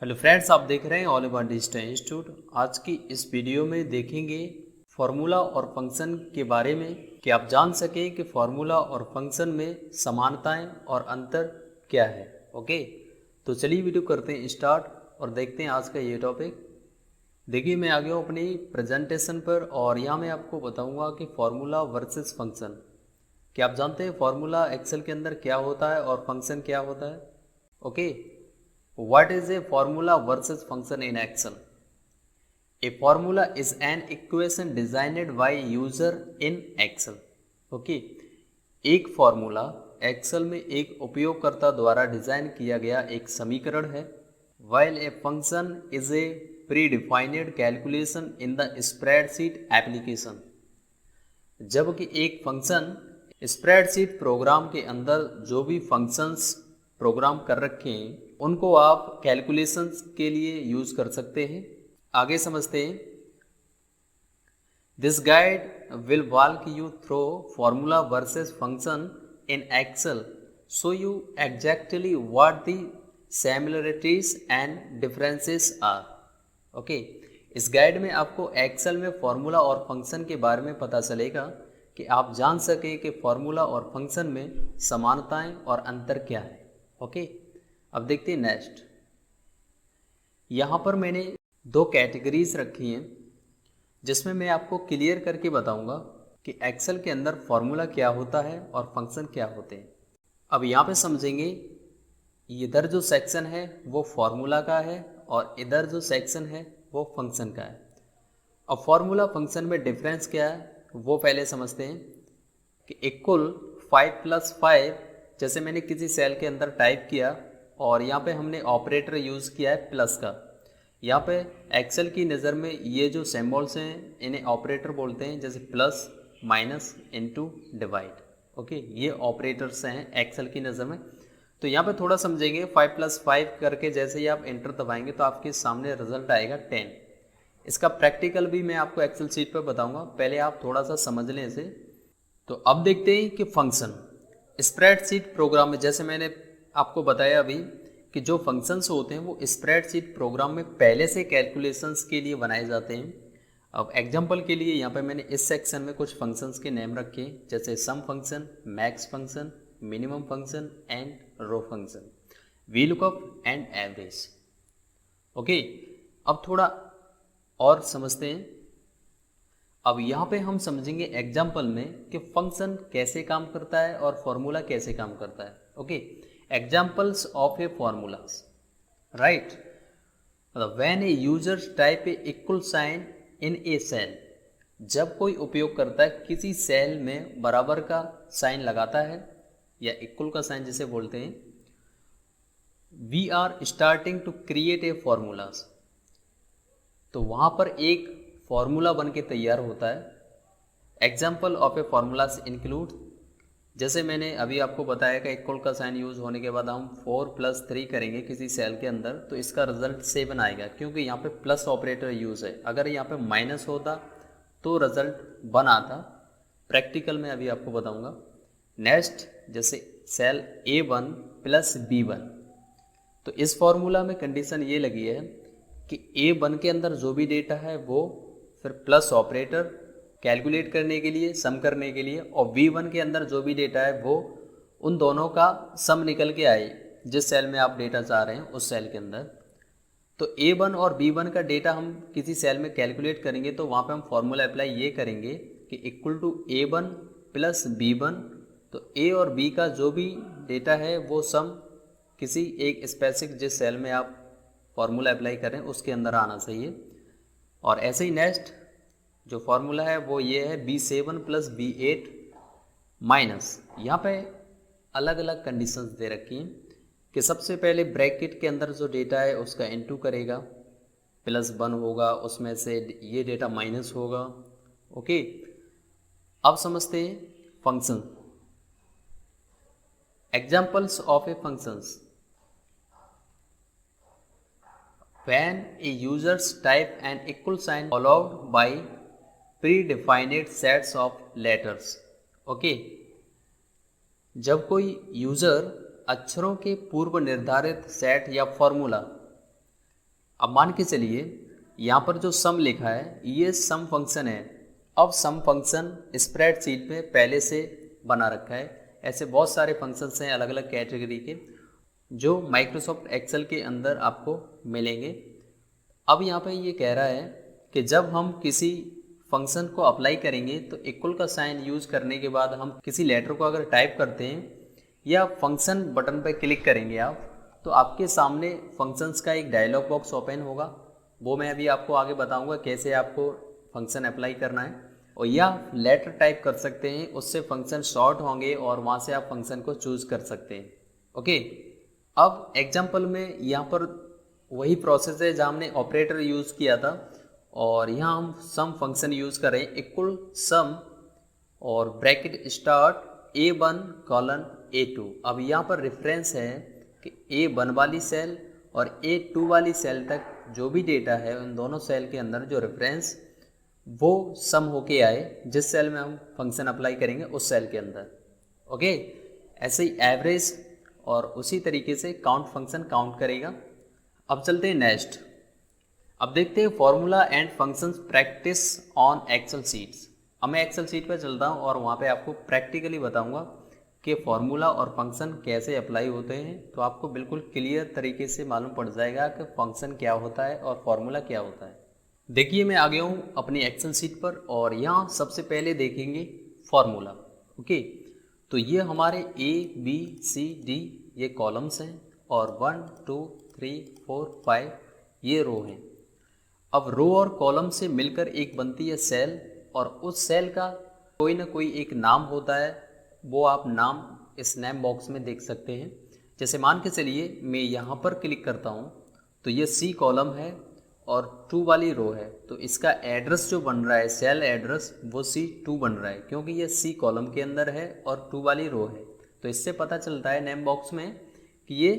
Hello friends, आप देख रहे हैं ऑल अबाउट डिजिटल इंस्टीट्यूट। आज की इस वीडियो में देखेंगे फॉर्मूला और फंक्शन के बारे में कि आप जान सकें कि फॉर्मूला और फंक्शन में समानताएं और अंतर क्या है। ओके, तो चलिए वीडियो करते हैं स्टार्ट और देखते हैं आज का ये टॉपिक। देखिए, मैं आ गया हूँ अपनी प्रेजेंटेशन पर और यहाँ मैं आपको बताऊँगा कि फॉर्मूला वर्सेस फंक्शन। क्या आप जानते हैं फॉर्मूला एक्सेल के अंदर क्या होता है और फंक्शन क्या होता है? Okay, what is a formula versus function in Excel? A formula is an equation designed by user in Excel. Okay, एक फॉर्मूला एक्सेल में एक उपयोगकर्ता द्वारा डिजाइन किया गया एक समीकरण है, while a function is a predefined calculation in the spreadsheet application. जबकि एक फंक्शन स्प्रेडशीट प्रोग्राम के अंदर जो भी फंक्शंस प्रोग्राम कर रखे हैं उनको आप कैलकुलेशंस के लिए यूज़ कर सकते हैं। आगे समझते हैं। This guide will walk you through formula versus function in Excel, so you exactly what the similarities and differences are. Okay, इस गाइड में आपको एक्सेल में फॉर्मूला और फंक्शन के बारे में पता चलेगा कि आप जान सके कि फॉर्मूला और फंक्शन में समानताएं और अंतर क्या है। ओके, अब देखते हैं नेक्स्ट। यहाँ पर मैंने दो कैटेगरीज रखी हैं जिसमें मैं आपको क्लियर करके बताऊंगा कि एक्सेल के अंदर फॉर्मूला क्या होता है और फंक्शन क्या होते हैं। अब यहाँ पे समझेंगे, इधर जो सेक्शन है वो फॉर्मूला का है और इधर जो सेक्शन है वो फंक्शन का है। अब फॉर्मूला फंक्शन में डिफरेंस क्या है वो पहले समझते हैं कि इक्वल 5+5, जैसे मैंने किसी सेल के अंदर टाइप किया और यहाँ पे हमने ऑपरेटर यूज़ किया है प्लस का। यहाँ पे एक्सेल की नज़र में ये जो सिंबल्स हैं इन्हें ऑपरेटर बोलते हैं, जैसे plus, minus, into, divide. Okay, ये ऑपरेटर्स हैं एक्सेल की नज़र में। तो यहाँ पे थोड़ा समझेंगे। 5+5 करके जैसे ही आप एंटर दबाएंगे तो आपके सामने रिजल्ट आएगा 10। इसका प्रैक्टिकल भी मैं आपको एक्सेल शीट पर बताऊंगा, पहले आप थोड़ा सा समझ लें इसे। तो अब देखते हैं कि फंक्शन स्प्रेडशीट प्रोग्राम में, जैसे मैंने आपको बताया अभी कि जो फंक्शंस होते हैं वो स्प्रेडशीट प्रोग्राम में पहले से कैलकुलेशंस के लिए बनाए जाते हैं। अब एग्जांपल के लिए यहाँ पे मैंने इस सेक्शन में कुछ फंक्शंस के नेम रखे हैं, जैसे sum function, max function, minimum function and row function, VLOOKUP and average. Okay, अब थोड़ा और समझते हैं। अब यहाँ पे हम समझेंगे एग्जाम्पल में कि फंक्शन कैसे काम करता है और फॉर्मूला कैसे काम करता है। Okay, examples of a formulas, right. When a user type a equal sign in a cell, जब कोई उपयोग करता है किसी सेल में बराबर का साइन लगाता है या इक्वल का साइन जिसे बोलते हैं, we are starting to create a formulas, तो वहाँ पर एक फॉर्मूला बन के तैयार होता है। Example of a formulas include, जैसे मैंने अभी आपको बताया कि इक्वल का साइन यूज़ होने के बाद हम 4+3 करेंगे किसी सेल के अंदर तो इसका रिजल्ट 7 आएगा, क्योंकि यहाँ पे प्लस ऑपरेटर यूज़ है। अगर यहाँ पे माइनस होता तो रिजल्ट 1 आता। प्रैक्टिकल में अभी आपको बताऊँगा। नेक्स्ट, जैसे सेल A1 + B1, तो इस फॉर्मूला में कंडीशन ये लगी है कि A1 के अंदर जो भी डेटा है वो फिर प्लस ऑपरेटर कैलकुलेट करने के लिए, सम करने के लिए, और B1 के अंदर जो भी डेटा है वो उन दोनों का सम निकल के आए जिस सेल में आप डेटा चाह रहे हैं उस सेल के अंदर। तो A1 और B1 का डेटा हम किसी सेल में कैलकुलेट करेंगे तो वहाँ पे हम फॉर्मूला अप्लाई ये करेंगे कि इक्वल टू A1 + B1, तो A और B का जो भी डेटा है वो सम किसी एक स्पेसिफिक जिस सेल में आप फॉर्मूला अप्लाई करें उसके अंदर आना चाहिए। और ऐसे ही नेक्स्ट जो फॉर्मूला है वो ये है B7 + B8 माइनस, यहाँ पे अलग अलग कंडीशंस दे रखी हैं कि सबसे पहले ब्रैकेट के अंदर जो डेटा है उसका इनटू करेगा, +1 होगा, उसमें से ये डेटा माइनस होगा। ओके, अब समझते हैं function. Examples of A functions, when a users type an equal sign followed by predefined sets of letters। Okay, जब कोई यूज़र अक्षरों के पूर्व निर्धारित सेट या फॉर्मूला अब मान के चलिए यहाँ पर जो सम लिखा है ये सम फंक्शन है। अब सम फंक्शन स्प्रेडशीट में पहले से बना रखा है। ऐसे बहुत सारे फंक्शंस हैं अलग अलग कैटेगरी के जो माइक्रोसॉफ्ट एक्सेल के अंदर आपको मिलेंगे। अब यहाँ पे ये कह रहा है कि जब हम किसी फंक्शन को अप्लाई करेंगे तो इक्वल का साइन यूज़ करने के बाद हम किसी लेटर को अगर टाइप करते हैं या फंक्शन बटन पर क्लिक करेंगे आप, तो आपके सामने फंक्शंस का एक डायलॉग बॉक्स ओपन होगा। वो मैं अभी आपको आगे बताऊंगा कैसे आपको फंक्शन अप्लाई करना है। और या लेटर टाइप कर सकते हैं, उससे फंक्शन शॉर्ट होंगे और वहाँ से आप फंक्शन को चूज़ कर सकते हैं। ओके, अब एग्जाम्पल में यहाँ पर वही प्रोसेस है जहाँ हमने ऑपरेटर यूज़ किया था और यहाँ हम सम फंक्शन यूज़ करें इक्वल सम और bracket start A1 colon A2। अब यहाँ पर रेफरेंस है कि A1 वाली सेल और A2 वाली सेल तक जो भी डेटा है उन दोनों सेल के अंदर जो रेफरेंस वो सम होके आए जिस सेल में हम फंक्शन अप्लाई करेंगे उस सेल के अंदर। ओके, ऐसे ही एवरेज और उसी तरीके से काउंट फंक्शन काउंट करेगा। अब चलते हैं नेक्स्ट। अब देखते हैं formula and functions practice on Excel sheets. अब मैं एक्सेल शीट पर चलता हूँ और वहाँ पे आपको प्रैक्टिकली बताऊँगा कि फॉर्मूला और फंक्शन कैसे अप्लाई होते हैं। तो आपको बिल्कुल क्लियर तरीके से मालूम पड़ जाएगा कि फंक्शन क्या होता है और फॉर्मूला क्या होता है। देखिए मैं आ गया हूँ अपनी एक्सेल शीट पर और यहाँ सबसे पहले देखेंगे फॉर्मूला। ओके, तो ये हमारे ABCD ये कॉलम्स हैं और 1 2 3 4 5 ये रो हैं। अब रो और कॉलम से मिलकर एक बनती है सेल और उस सेल का कोई ना कोई एक नाम होता है। वो आप नाम इस नेम बॉक्स में देख सकते हैं। जैसे मान के चलिए मैं यहाँ पर क्लिक करता हूँ तो ये C कॉलम है और 2 वाली रो है, तो इसका एड्रेस जो बन रहा है सेल एड्रेस वो C2 बन रहा है क्योंकि ये C कॉलम के अंदर है और 2 वाली रो है। तो इससे पता चलता है नेम बॉक्स में कि ये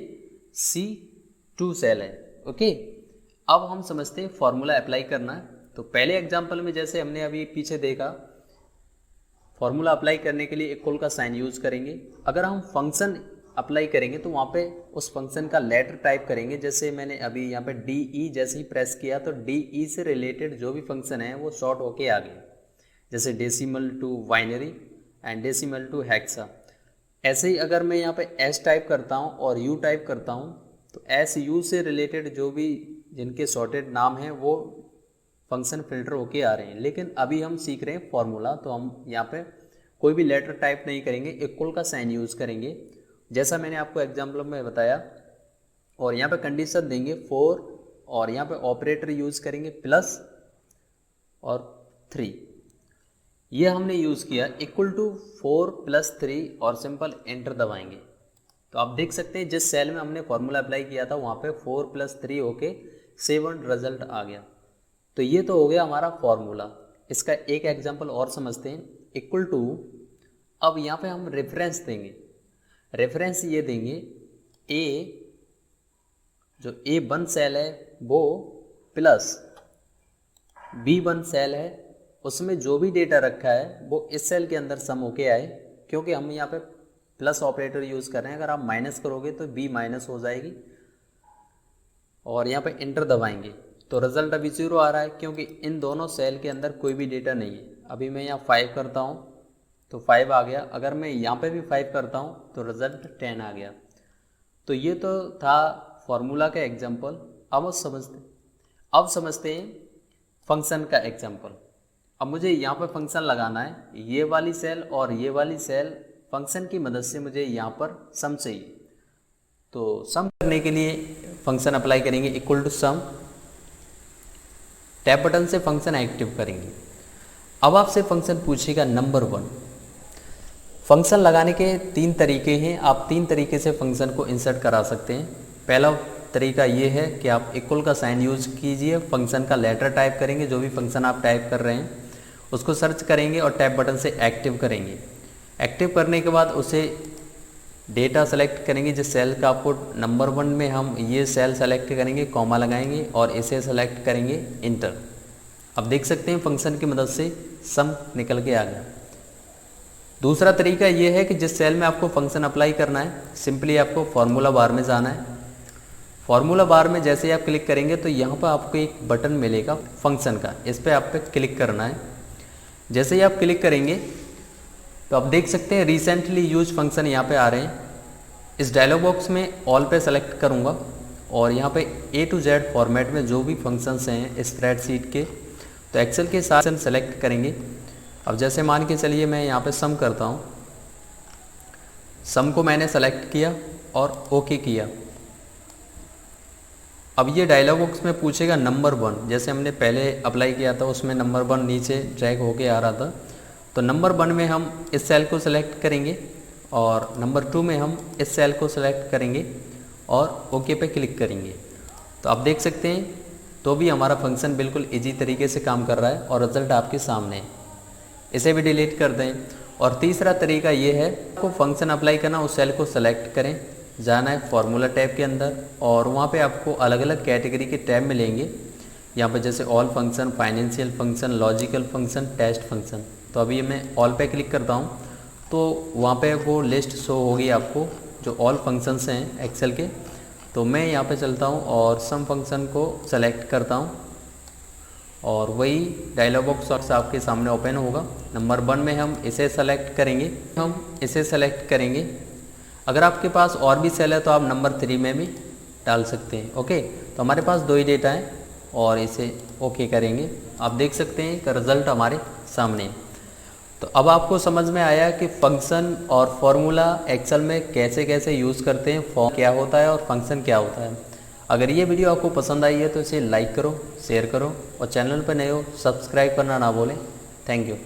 C2 सेल है। ओके, अब हम समझते हैं फॉर्मूला अप्लाई करना है। तो पहले एग्जांपल में जैसे हमने अभी पीछे देखा, फॉर्मूला अप्लाई करने के लिए इक्वल का साइन यूज़ करेंगे। अगर हम फंक्शन अप्लाई करेंगे तो वहाँ पे उस फंक्शन का लेटर टाइप करेंगे। जैसे मैंने अभी यहाँ पे DE जैसे ही प्रेस किया तो DE से रिलेटेड जो भी फंक्शन है वो शॉर्ट होके आ गया, जैसे decimal to binary and decimal to hexa. ऐसे ही अगर मैं यहाँ पे S टाइप करता हूँ और U टाइप करता हूँ तो SU से रिलेटेड जो भी जिनके शॉर्टेड नाम हैं वो फंक्शन फिल्टर होके आ रहे हैं। लेकिन अभी हम सीख रहे हैं फॉर्मूला, तो हम यहाँ पे कोई भी लेटर टाइप नहीं करेंगे, इक्वल का साइन यूज़ करेंगे जैसा मैंने आपको एग्जाम्पल में बताया। और यहाँ पे कंडीशन देंगे 4 और यहाँ पे ऑपरेटर यूज़ करेंगे प्लस और 3। ये हमने यूज़ किया इक्वल टू 4 + 3 और सिंपल एंटर दबाएंगे। तो आप देख सकते हैं जिस सेल में हमने फॉर्मूला अप्लाई किया था वहाँ पे 4 + 3 होके 7 रिजल्ट आ गया। तो ये तो हो गया हमारा फॉर्मूला। इसका एक एग्जाम्पल और समझते हैं। इक्वल टू, अब यहाँ पे हम रेफरेंस देंगे। रेफरेंस ये देंगे A, जो A1 सेल है वो प्लस B1 सेल है, उसमें जो भी डेटा रखा है वो इस सेल के अंदर सम होके आए। क्योंकि हम यहाँ पे प्लस ऑपरेटर यूज़ कर रहे हैं, अगर आप माइनस करोगे तो B माइनस हो जाएगी। और यहाँ पे इंटर दबाएंगे तो रिज़ल्ट अभी 0 आ रहा है क्योंकि इन दोनों सेल के अंदर कोई भी डेटा नहीं है। अभी मैं यहाँ 5 करता हूँ तो 5 आ गया। अगर मैं यहाँ पे भी 5 करता हूँ तो रिज़ल्ट 10 आ गया। तो ये तो था फॉर्मूला का एग्जाम्पल। अब समझते हैं फंक्शन का एग्जाम्पल। अब मुझे यहाँ पर फंक्शन लगाना है, ये वाली सेल और ये वाली सेल फंक्शन की मदद से मुझे यहाँ पर सम चाहिए। तो सम करने के लिए फंक्शन अप्लाई करेंगे equal to sum, tab button से फंक्शन एक्टिव करेंगे। अब आपसे फंक्शन पूछेगा नंबर 1। फंक्शन लगाने के 3 तरीके हैं, आप 3 तरीके से फंक्शन को इंसर्ट करा सकते हैं। पहला तरीका ये है कि आप इक्वल का साइन यूज़ कीजिए, फंक्शन का लेटर टाइप करेंगे, जो भी फंक्शन आप टाइप कर रहे हैं उसको सर्च करेंगे और टैब बटन से एक्टिव करेंगे। एक्टिव करने के बाद उसे डेटा सेलेक्ट करेंगे, जिस सेल का आपको नंबर 1 में हम ये सेल सेलेक्ट करेंगे, कॉमा लगाएंगे और इसे सेलेक्ट करेंगे इंटर। अब देख सकते हैं फंक्शन की मदद से सम निकल के आ गया। दूसरा तरीका ये है कि जिस सेल में आपको फंक्शन अप्लाई करना है सिंपली आपको फार्मूला बार में जाना है। फॉर्मूला बार में जैसे ही आप क्लिक करेंगे तो यहाँ पर आपको एक बटन मिलेगा फंक्शन का, इस पर आप पे क्लिक करना है। जैसे ही आप क्लिक करेंगे तो आप देख सकते हैं रिसेंटली यूज फंक्शन यहाँ पे आ रहे हैं। इस डायलॉग बॉक्स में ऑल पे सेलेक्ट करूँगा और यहाँ पे A to Z फॉर्मेट में जो भी फंक्शंस हैं स्प्रेडशीट के, तो एक्सेल के साथ सेलेक्ट करेंगे। अब जैसे मान के चलिए मैं यहाँ पे सम करता हूँ, सम को मैंने सेलेक्ट किया और ओके किया। अब ये डायलॉग बॉक्स में पूछेगा नंबर 1, जैसे हमने पहले अप्लाई किया था उसमें नंबर 1 नीचे ड्रैग होके आ रहा था, तो नंबर 1 में हम इस सेल को सिलेक्ट करेंगे और नंबर 2 में हम इस सेल को सिलेक्ट करेंगे और ओके पे क्लिक करेंगे। तो आप देख सकते हैं तो भी हमारा फंक्शन बिल्कुल इजी तरीके से काम कर रहा है और रिजल्ट आपके सामने है। इसे भी डिलीट कर दें। और तीसरा तरीका ये है, आपको फंक्शन अप्लाई करना, उस सेल को सेलेक्ट करें, जाना है फॉर्मूला टैब के अंदर और वहाँ पे आपको अलग अलग कैटेगरी के टैब मिलेंगे। यहाँ पर जैसे all function, financial function, logical function, test function. तो अभी मैं ऑल पे क्लिक करता हूँ तो वहाँ पे वो लिस्ट शो होगी आपको जो ऑल फंक्शंस हैं एक्सेल के। तो मैं यहाँ पे चलता हूँ और सम फंक्शन को सेलेक्ट करता हूँ और वही डायलॉग बॉक्स आपके सामने ओपन होगा। नंबर 1 में हम इसे सेलेक्ट करेंगे, अगर आपके पास और भी सेल है तो आप नंबर 3 में भी डाल सकते हैं। ओके, तो हमारे पास 2 ही डेटा हैं और इसे ओके करेंगे। आप देख सकते हैं कि रिज़ल्ट हमारे सामने है। तो अब आपको समझ में आया कि फंक्शन और फॉर्मूला एक्सेल में कैसे कैसे यूज़ करते हैं, फॉर्म क्या होता है और फंक्शन क्या होता है। अगर ये वीडियो आपको पसंद आई है तो इसे लाइक करो, शेयर करो और चैनल पर नए हो सब्सक्राइब करना ना भूलें। Thank you.